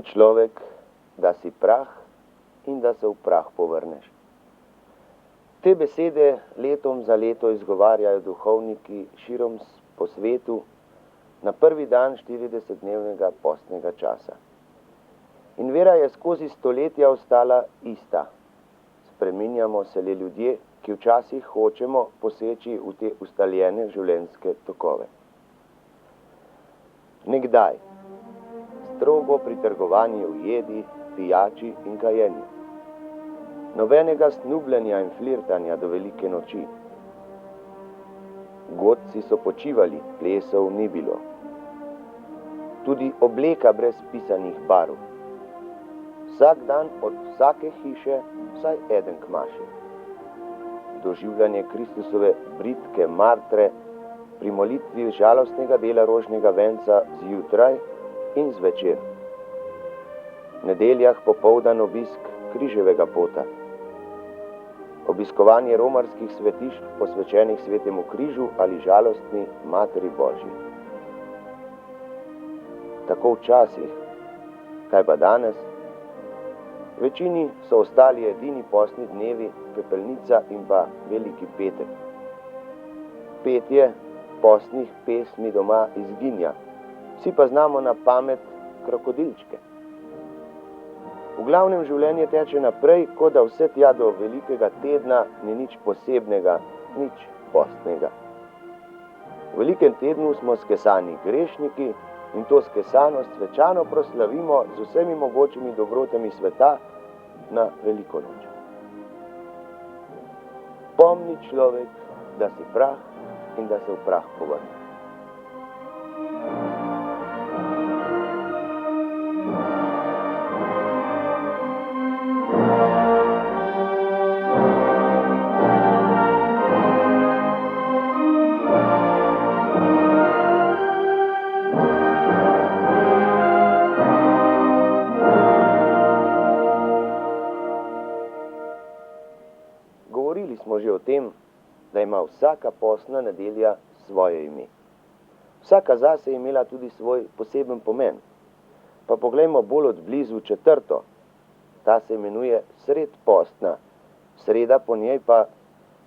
Pomni človek, da si prah in da se v prah povrneš. Te besede letom za leto izgovarjajo duhovniki širom po svetu na prvi dan 40-dnevnega postnega časa. In vera je skozi stoletja ostala ista. Spreminjamo se le ljudje, ki včasih hočemo poseči v te ustaljene življenjske tokove. Nekdaj strogo pritrgovanje v jedi, pijači in kajenju. Nobenega snubljenja in flirtanja do velike noči. Godci so počivali, plesov ni bilo. Tudi obleka brez pisanih barv. Vsak dan od vsake hiše vsaj eden k maši. Doživljanje Kristusove bridke Martre pri molitvi žalostnega dela rožnega venca zjutraj in zvečer. V nedeljah popoldan obisk križevega pota. Obiskovanje romarskih svetišč posvečenih svetemu križu ali žalostni Materi Božji. Tako včasih, kaj pa danes? Večini so ostali edini postni dnevi, pepelnica in pa veliki petek. Petje postnih pesmi doma izginja, vsi pa znamo na pamet krokodilčke. V glavnem življenje teče naprej, kot da vse tja do velikega tedna ni nič posebnega, nič postnega. V velikem tednu smo skesani grešniki in to skesanost svečano proslavimo z vsemi mogočimi dobrotami sveta na veliko noč. Pomni človek, da si prah in da se v prah povrne. Govorili smo že o tem, da ima vsaka postna nedelja svoje ime. Vsaka zase je imela tudi svoj poseben pomen. Pa poglejmo bolj od blizu četrto. Ta se imenuje sredpostna, sreda po njej pa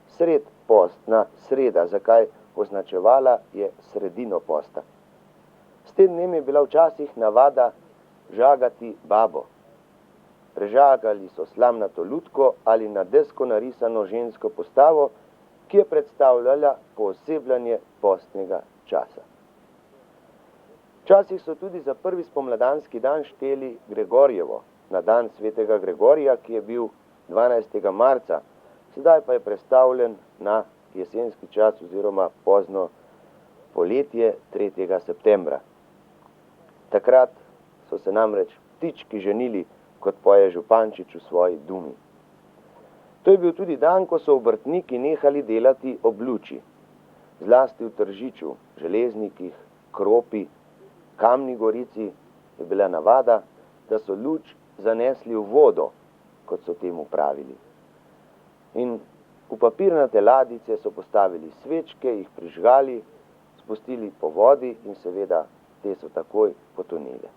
sredpostna sreda, zakaj označevala je sredino posta. S tem dnem je bila včasih navada žagati babo. Prežagali so slamnato lutko ali na desko narisano žensko postavo, ki je predstavljala poosebljanje postnega časa. Včasih so tudi za prvi spomladanski dan šteli Gregorjevo, na dan svetega Gregorija, ki je bil 12. marca, sedaj pa je prestavljen na jesenski čas oziroma pozno poletje 3. septembra. Takrat so se namreč ptički ženili, kot poje Župančič v svoji Dumi. To je bil tudi dan, ko so obrtniki nehali delati ob luči. Zlasti v Tržiču, Železnikih, Kropi, Kamni Gorici je bila navada, da so luč zanesli v vodo, kot so temu pravili. In v papirnate ladice so postavili svečke, jih prižgali, spustili po vodi in seveda te so takoj potonile.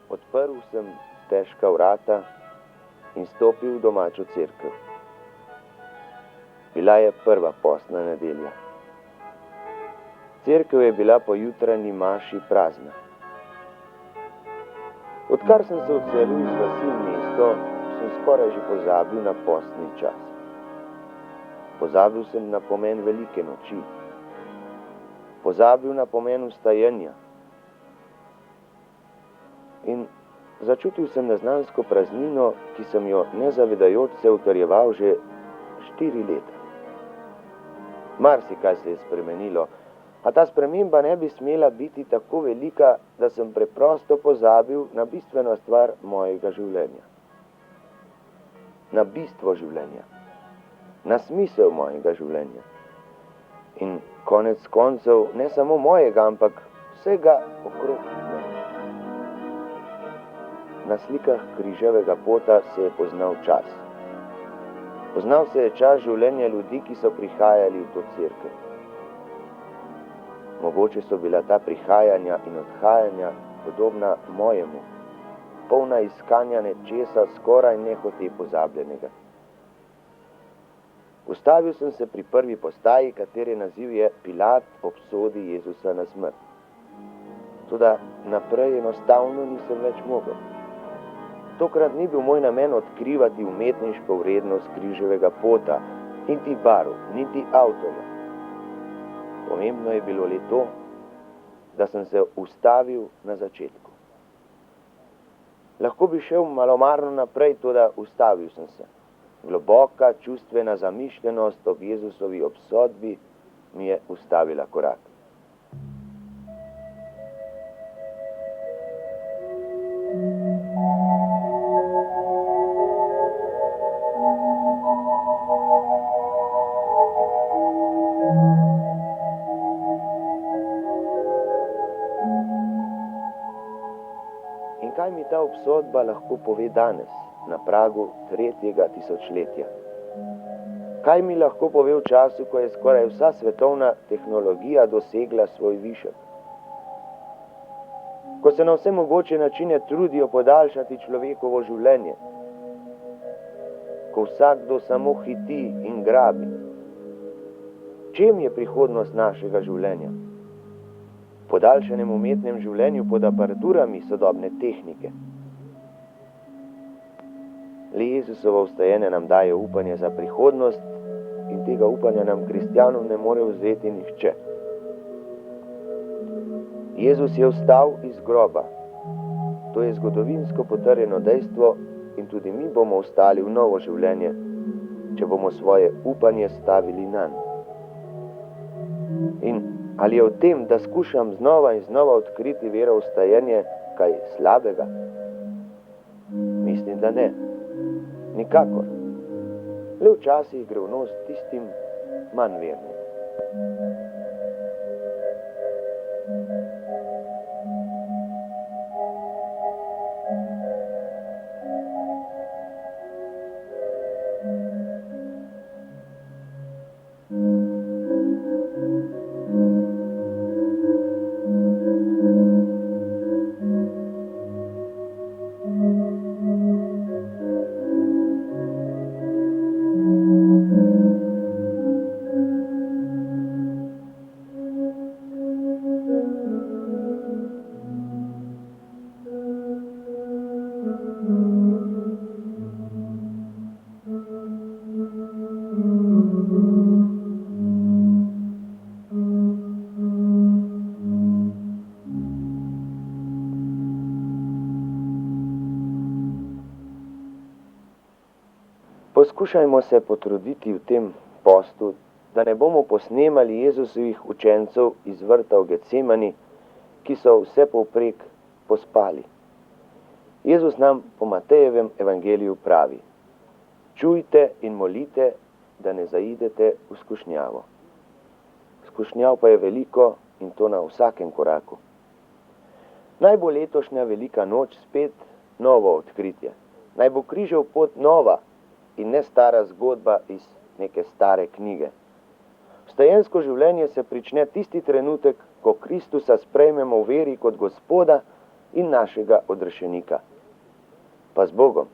Odprl sem težka vrata in stopil v domačo cerkev. Bila je prva postna nedelja. Cerkev je bila po jutranji maši prazna. Odkar sem se odselil iz vasi v mesto, sem skoraj že pozabil na postni čas. Pozabil sem na pomen velike noči. Pozabil na pomen vstajenja. In začutil sem neznansko praznino, ki sem jo nezavedajoč se utrjeval že 4 leta. Marsikaj se je spremenilo, a ta sprememba ne bi smela biti tako velika, da sem preprosto pozabil na bistveno stvar mojega življenja. Na bistvo življenja. Na smisel mojega življenja. In konec koncev ne samo mojega, ampak vsega okrog mene. Na slikah križevega pota se je poznal čas. Poznal se je čas življenja ljudi, ki so prihajali v to cerkev. Mogoče so bila ta prihajanja in odhajanja podobna mojemu, polna iskanja nečesa skoraj nehote pozabljenega. Ustavil sem se pri prvi postaji, katere naziv je Pilat obsodi Jezusa na smrt. Toda naprej enostavno nisem več mogel. Tokrat ni bil moj namen odkrivati umetniško vrednost križevega pota, niti barv, niti avtorja. Pomembno je bilo le to, da sem se ustavil na začetku. Lahko bi šel malomarno naprej, toda ustavil sem se. Globoka čustvena zamišljenost ob Jezusovi obsodbi mi je ustavila korak. In kaj mi ta obsodba lahko pove danes, na pragu 3. tisočletja? Kaj mi lahko pove v času, ko je skoraj vsa svetovna tehnologija dosegla svoj višek? Ko se na vse mogoče načine trudijo podaljšati človekovo življenje? Ko vsakdo samo hiti in grabi? Čem je prihodnost našega življenja? Podaljšanem umetnem življenju pod aparaturami sodobne tehnike? Le Jezusovo vstajenje nam daje upanje za prihodnost in tega upanja nam kristjanom ne more vzeti nihče. Jezus je vstal iz groba. To je zgodovinsko potrjeno dejstvo in tudi mi bomo vstali v novo življenje, če bomo svoje upanje stavili nanj. In ali je v tem, da skušam znova in znova odkriti vero v vstajenje, kaj slabega? Mislim, da ne. Nikakor. Le včasih gre v nos tistim manj vernim. Poskušajmo se potruditi v tem postu, da ne bomo posnemali Jezusovih učencev iz vrta v Getsemani, ki so vse povprek pospali. Jezus nam po Matejevem evangeliju pravi: čujte in molite, da ne zaidete v skušnjavo. Skušnjav pa je veliko in to na vsakem koraku. Naj bo letošnja velika noč spet novo odkritje. Naj bo križev pot nova in ne stara zgodba iz neke stare knjige. Vstajensko življenje se prične tisti trenutek, ko Kristusa sprejmemo v veri kot Gospoda in našega odrešenika. Pa z Bogom.